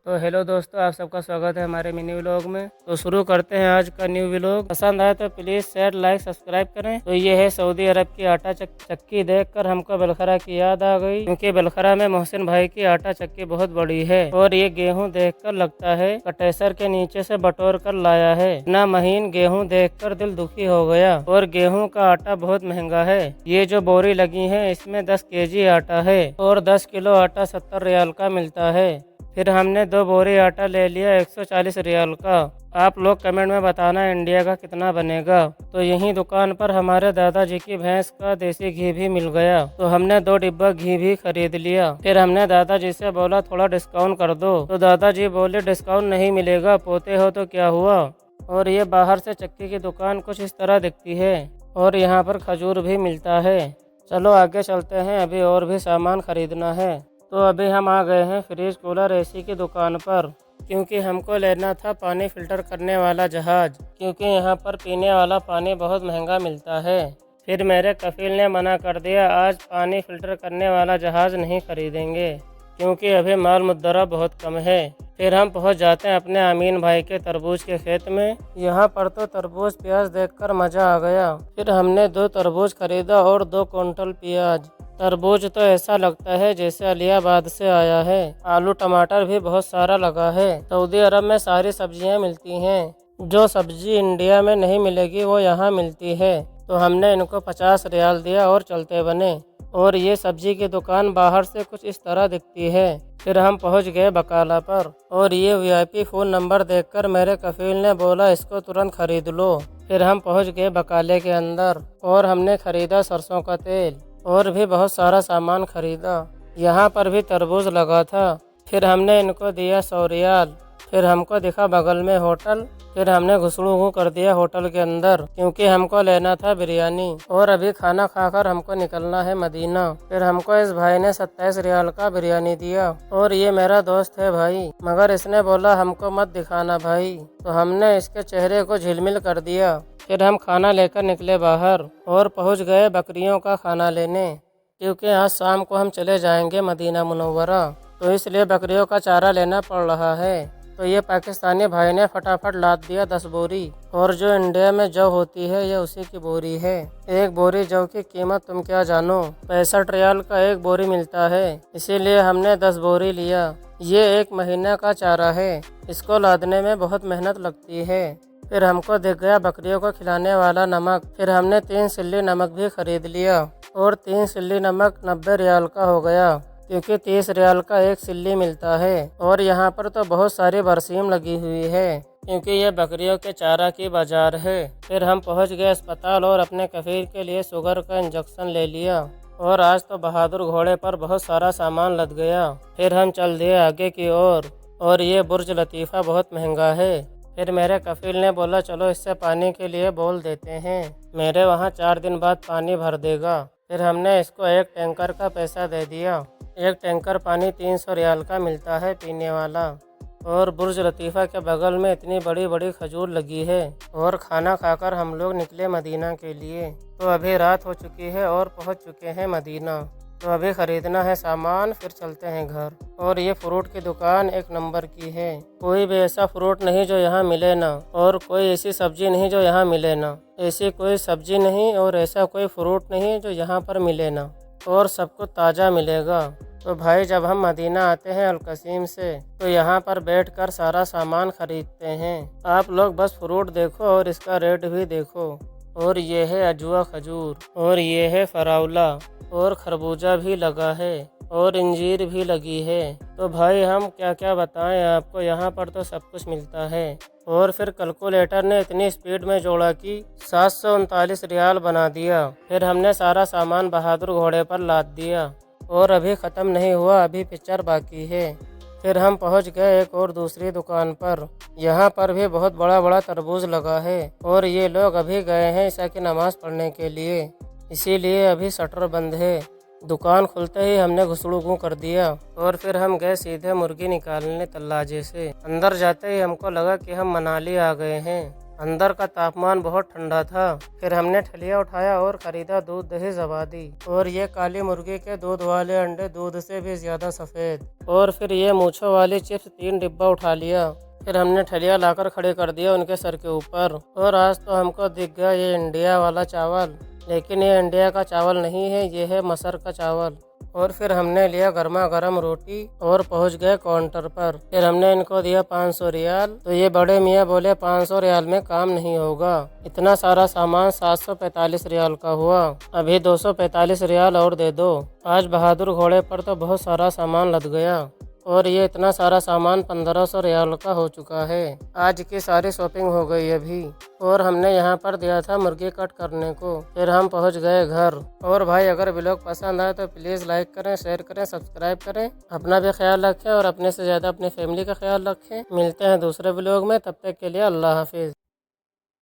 तो हेलो दोस्तों, आप सबका स्वागत है हमारे मिनी व्लॉग में। तो शुरू करते हैं आज का न्यू व्लॉग। पसंद आए तो प्लीज़ शेयर, लाइक, सब्सक्राइब करें। तो ये है सऊदी अरब की आटा चक्की देखकर हमको बलखरा की याद आ गई, क्योंकि बलखरा में मोहसिन भाई की आटा चक्की बहुत बड़ी है। और ये गेहूँ देखकर लगता है कटेसर के नीचे से बटोर कर लाया है। इतना महीन गेहूँ देखकर दिल दुखी हो गया। और गेहूँ का आटा बहुत महंगा है। ये जो बोरी लगी है इसमें 10 केजी आटा है और 10 किलो आटा 70 रियाल का मिलता है। फिर हमने 2 बोरी आटा ले लिया 140 रियाल का। आप लोग कमेंट में बताना इंडिया का कितना बनेगा। तो यही दुकान पर हमारे दादाजी की भैंस का देसी घी भी मिल गया, तो हमने 2 डिब्बा घी भी खरीद लिया। फिर हमने दादाजी से बोला थोड़ा डिस्काउंट कर दो, तो दादाजी बोले डिस्काउंट नहीं मिलेगा, पोते हो तो क्या हुआ। और ये बाहर से चक्की की दुकान कुछ इस तरह दिखती है और यहाँ पर खजूर भी मिलता है। चलो आगे चलते हैं, अभी और भी सामान खरीदना है। तो अभी हम आ गए हैं फ्रिज, कूलर, एसी की दुकान पर, क्योंकि हमको लेना था पानी फिल्टर करने वाला जहाज, क्योंकि यहाँ पर पीने वाला पानी बहुत महंगा मिलता है। फिर मेरे कफील ने मना कर दिया, आज पानी फिल्टर करने वाला जहाज नहीं खरीदेंगे, क्योंकि अभी माल मुद्दरा बहुत कम है। फिर हम पहुँच जाते हैं अपने अमीन भाई के तरबूज के खेत में। यहाँ पर तो तरबूज प्याज देखकर मज़ा आ गया। फिर हमने 2 तरबूज खरीदा और 2 क्विंटल प्याज। तरबूज तो ऐसा लगता है जैसे अलियाबाद से आया है। आलू टमाटर भी बहुत सारा लगा है। सऊदी अरब में सारी सब्जियां मिलती हैं। जो सब्जी इंडिया में नहीं मिलेगी वो यहाँ मिलती है। तो हमने इनको 50 रियाल दिया और चलते बने। और ये सब्जी की दुकान बाहर से कुछ इस तरह दिखती है। फिर हम पहुँच गए बकाला पर, और ये वीआईपी फ़ोन नंबर देखकर मेरे कफील ने बोला इसको तुरंत खरीद लो। फिर हम पहुँच गए बकाले के अंदर और हमने खरीदा सरसों का तेल और भी बहुत सारा सामान खरीदा। यहाँ पर भी तरबूज लगा था। फिर हमने इनको दिया 100 रियाल। फिर हमको दिखा बगल में होटल। फिर हमने घुसड़ू कर दिया होटल के अंदर, क्योंकि हमको लेना था बिरयानी। और अभी खाना खाकर हमको निकलना है मदीना। फिर हमको इस भाई ने 27 रियाल का बिरयानी दिया। और ये मेरा दोस्त है भाई, मगर इसने बोला हमको मत दिखाना भाई, तो हमने इसके चेहरे को झिलमिल कर दिया। फिर हम खाना लेकर निकले बाहर और पहुंच गए बकरियों का खाना लेने, क्योंकि आज शाम को हम चले जाएंगे मदीना मुनव्वरा, तो इसलिए बकरियों का चारा लेना पड़ रहा है। तो ये पाकिस्तानी भाई ने फटाफट लाद दिया 10 बोरी। और जो इंडिया में जौ होती है ये उसी की बोरी है। एक बोरी जौ की कीमत तुम क्या जानो, 65 रियाल का एक बोरी मिलता है, इसीलिए हमने 10 बोरी लिया। ये 1 महीना का चारा है, इसको लादने में बहुत मेहनत लगती है। फिर हमको दिख गया बकरियों को खिलाने वाला नमक। फिर हमने 3 सिल्ली नमक भी खरीद लिया और 3 सिल्ली नमक 90 रियाल का हो गया, क्योंकि 30 रियाल का 1 सिल्ली मिलता है। और यहाँ पर तो बहुत सारी बरसीम लगी हुई है, क्योंकि ये बकरियों के चारा की बाजार है। फिर हम पहुँच गए अस्पताल और अपने कफील के लिए शुगर का इंजेक्शन ले लिया। और आज तो बहादुर घोड़े पर बहुत सारा सामान लद गया। फिर हम चल दिए आगे की ओर। और ये बुर्ज लतीफ़ा बहुत महंगा है। फिर मेरे कफील ने बोला चलो इससे पानी के लिए बोल देते हैं, मेरे वहाँ 4 दिन बाद पानी भर देगा। फिर हमने इसको 1 टैंकर का पैसा दे दिया। 1 टैंकर पानी 300 रियाल का मिलता है पीने वाला। और बुर्ज लतीफ़ा के बगल में इतनी बड़ी बड़ी खजूर लगी है। और खाना खाकर हम लोग निकले मदीना के लिए। तो अभी रात हो चुकी है और पहुँच चुके हैं मदीना। तो अभी ख़रीदना है सामान, फिर चलते हैं घर। और ये फ्रूट की दुकान 1 नंबर की है। कोई भी ऐसा फ्रूट नहीं जो यहाँ मिले ना, और कोई ऐसी सब्जी नहीं जो यहाँ मिले ना। ऐसी कोई सब्जी नहीं और ऐसा कोई फ्रूट नहीं जो यहाँ पर मिले ना, और सब कुछ ताज़ा मिलेगा। तो भाई जब हम मदीना आते हैं अलकसीम से, तो यहाँ पर बैठकर सारा सामान खरीदते हैं। आप लोग बस फ्रूट देखो और इसका रेट भी देखो। और ये है अजवा खजूर, और ये है फराउला, और खरबूजा भी लगा है, और इंजीर भी लगी है। तो भाई हम क्या क्या बताएं आपको, यहाँ पर तो सब कुछ मिलता है। और फिर कैलकुलेटर ने इतनी स्पीड में जोड़ा कि 739 रियाल बना दिया। फिर हमने सारा सामान बहादुर घोड़े पर लाद दिया। और अभी ख़त्म नहीं हुआ, अभी पिक्चर बाकी है। फिर हम पहुंच गए एक और दूसरी दुकान पर। यहाँ पर भी बहुत बड़ा बड़ा तरबूज लगा है। और ये लोग अभी गए हैं ईशा की नमाज़ पढ़ने के लिए, इसीलिए अभी शटर बंद है। दुकान खुलते ही हमने घुसड़ू कर दिया। और फिर हम गए सीधे मुर्गी निकालने तल्लाजे से। अंदर जाते ही हमको लगा कि हम मनाली आ गए हैं। अंदर का तापमान बहुत ठंडा था। फिर हमने ठलिया उठाया और खरीदा दूध दही जबादी। और ये काली मुर्गी के दूध वाले अंडे दूध से भी ज्यादा सफेद। और फिर ये मूंछों वाली चिप्स 3 डिब्बा उठा लिया। फिर हमने ठलिया लाकर खड़े कर दिया उनके सर के ऊपर। और आज तो हमको दिख गया ये इंडिया वाला चावल, लेकिन ये इंडिया का चावल नहीं है, ये है मसर का चावल। और फिर हमने लिया गर्मा गर्म रोटी और पहुंच गए काउंटर पर। फिर हमने इनको दिया 500 रियाल। तो ये बड़े मियाँ बोले 500 रियाल में काम नहीं होगा, इतना सारा सामान 745 रियाल का हुआ, अभी 245 रियाल और दे दो। आज बहादुर घोड़े पर तो बहुत सारा सामान लद गया और ये इतना सारा सामान 1500 रियाल का हो चुका है। आज की सारी शॉपिंग हो गई अभी। और हमने यहाँ पर दिया था मुर्गी कट करने को। फिर हम पहुँच गए घर। और भाई अगर व्लॉग पसंद आए तो प्लीज़ लाइक करें, शेयर करें, सब्सक्राइब करें। अपना भी ख्याल रखें और अपने से ज़्यादा अपनी फैमिली का ख्याल रखें। मिलते हैं दूसरे व्लॉग में, तब तक के लिए अल्लाह हाफिज़।